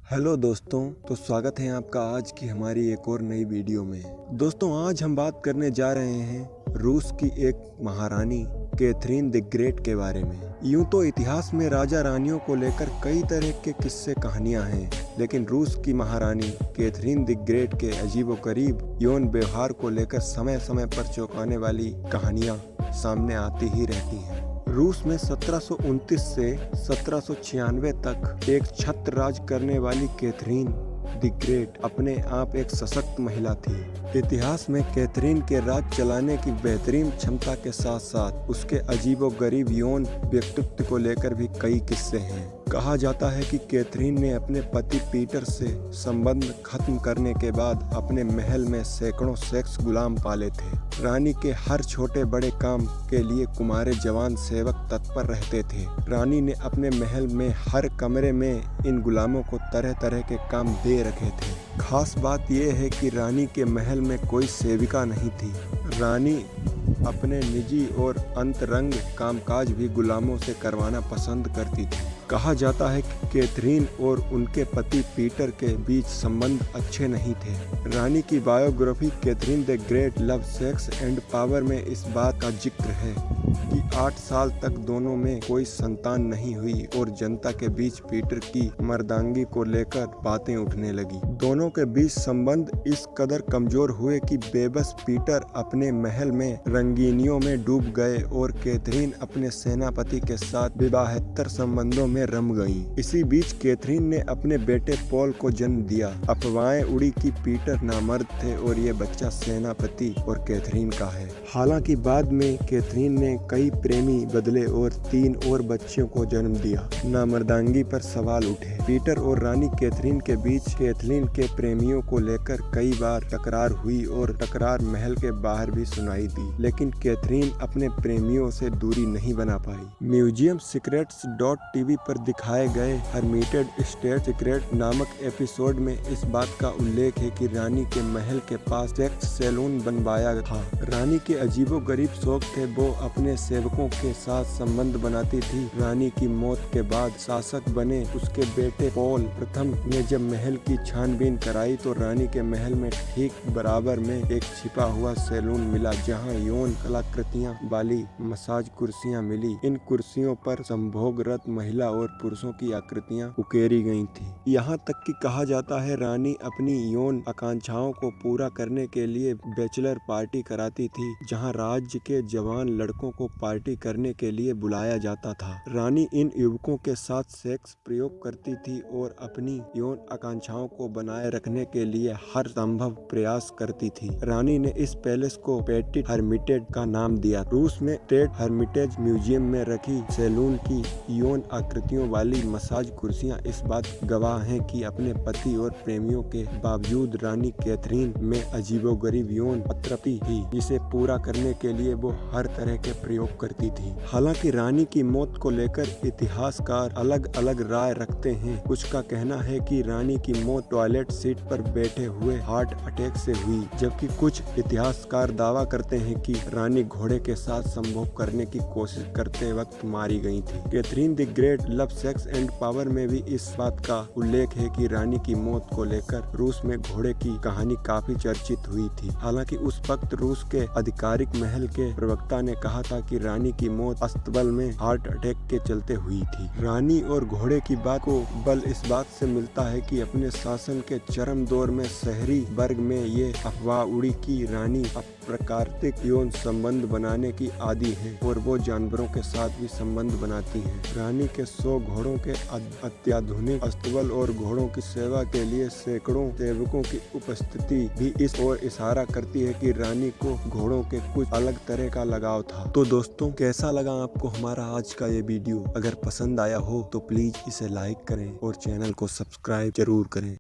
Hello दोस्तों, तो स्वागत है आपका आज की हमारी एक और नई वीडियो में। दोस्तों, आज हम बात करने जा रहे हैं रूस की एक महारानी कैथरीन द ग्रेट के बारे में। यूं तो इतिहास में राजा रानियों को लेकर कई तरह के किस्से कहानियां हैं, लेकिन रूस की महारानी कैथरीन द ग्रेट के अजीबोगरीब यौन व्यवहार को लेकर समय समय पर चौंकाने वाली कहानियां सामने आती ही रहती हैं। रूस में 1729 से 1796 तक एक छत्र राज करने वाली कैथरीन द ग्रेट अपने आप एक सशक्त महिला थी। इतिहास में कैथरीन के राज चलाने की बेहतरीन क्षमता के साथ साथ उसके अजीबोगरीब यौन व्यक्तित्व को लेकर भी कई किस्से हैं। कहा जाता है कि कैथरीन ने अपने पति पीटर से संबंध खत्म करने के बाद अपने महल में सैकड़ों सेक्स गुलाम पाले थे। रानी के हर छोटे बड़े काम के लिए कुमारे जवान सेवक तत्पर रहते थे। रानी ने अपने महल में हर कमरे में इन गुलामों को तरह तरह के काम दे रखे थे। खास बात यह है कि रानी के महल में कोई सेविका नहीं थी। रानी अपने निजी और अंतरंग कामकाज भी गुलामों से करवाना पसंद करती थी। कहा जाता है कि कैथरीन और उनके पति पीटर के बीच संबंध अच्छे नहीं थे। रानी की biography Catherine the Great love sex and power में इस बात का जिक्र है कि 8 साल तक दोनों में कोई संतान नहीं हुई और जनता के बीच पीटर की मर्दांगी को लेकर बातें उठने लगी। दोनों के बीच संबंध इस कदर कमजोर हुए कि बेबस पीटर अपने महल में रंगीनियों में डूब गए और कैथरीन अपने सेनापति के साथ विवाहेतर संबंधों में रम गई। इसी बीच कैथरीन ने अपने बेटे पॉल को जन्म दिया। अफवाहें उड़ी कि पीटर नामर्द थे और ये बच्चा सेनापति और कैथरीन का है। हालांकि बाद में कैथरीन ने कई प्रेमी बदले और 3 और बच्चों को जन्म दिया। नामर्दांगी पर सवाल उठे। पीटर और रानी कैथरीन के बीच कैथरीन के प्रेमियों को लेकर कई बार टकरार हुई और टकरार महल के बाहर भी सुनाई दी, लेकिन कैथरीन अपने प्रेमियों से दूरी नहीं बना पाई। म्यूजियम सीक्रेट्स .tv पर दिखाए गए हर्मिटेड स्टेट सीक्रेट नामक एपिसोड में इस बात का उल्लेख है कि रानी के महल के पास सेक्स सैलून बनवाया था। रानी के अजीबोगरीब शौक थे। वो अपने सेवकों के साथ संबंध बनाती थी। रानी की मौत के बाद शासक बने उसके बेटे पॉल प्रथम ने जब महल की छानबीन कराई तो रानी के महल में ठीक बराबर में एक छिपा हुआ सैलून मिला, जहां यौन कलाकृतियां वाली मसाज कुर्सियां मिली। इन कुर्सियों पर संभोगरत महिला और पुरुषों की आकृतियां उकेरी गई थी। यहाँ तक कि कहा जाता है रानी अपनी यौन आकांक्षाओं को पूरा करने के लिए बैचलर पार्टी कराती थी, जहां राज्य के जवान लड़कों को पार्टी करने के लिए बुलाया जाता था। रानी इन युवकों के साथ सेक्स प्रयोग करती थी और अपनी यौन आकांक्षाओं को बनाए रखने के लिए हर संभव प्रयास करती थी। रानी ने इस पैलेस को पेटिट हर्मिटेज का नाम दिया। रूस में स्टेट हर्मिटेज म्यूजियम में रखी सैलून की यौन आकृतियों वाली मसाज कुर्सियां इस बात गवाह हैं कि अपने पति और प्रेमियों के बावजूद रानी कैथरीन में अजीबोगरीब यौन अतृप्ति थी, जिसे पूरा करने के लिए वो हर तरह के प्रयोग करती थी। हालांकि रानी की मौत को लेकर इतिहासकार अलग अलग राय रखते हैं। कुछ का कहना है कि रानी की मौत टॉयलेट सीट पर बैठे हुए हार्ट अटैक से हुई, जबकि कुछ इतिहासकार दावा करते हैं कि रानी घोड़े के साथ संभोग करने की कोशिश करते वक्त मारी गई थी। Catherine the Great love sex and power में भी इस बात का उल्लेख है कि रानी की मौत को लेकर रूस में घोड़े की कहानी काफी चर्चित हुई थी। हालांकि उस वक्त रूस के आधिकारिक महल के प्रवक्ता ने कहा था कि रानी की मौत अस्तबल में हार्ट अटैक के चलते हुई थी। रानी और घोड़े की बात को बल इस बात से मिलता है कि अपने शासन के चरम दौर में शहरी वर्ग में ये अफवाह उड़ी कि रानी अप्राकृतिक यौन संबंध बनाने की आदी है और वो जानवरों के साथ भी संबंध बनाती है। रानी के 100 घोड़ों के अत्याधुनिक अस्तबल और घोड़ों की सेवा के लिए सैकड़ों सेवकों की उपस्थिति भी इस ओर इशारा करती है कि रानी को घोड़ों के कुछ अलग तरह का लगाव था। तो दोस्तों, कैसा लगा आपको हमारा आज का ये वीडियो? अगर पसंद आया हो तो प्लीज इसे लाइक करें और चैनल को सब्सक्राइब जरूर करें।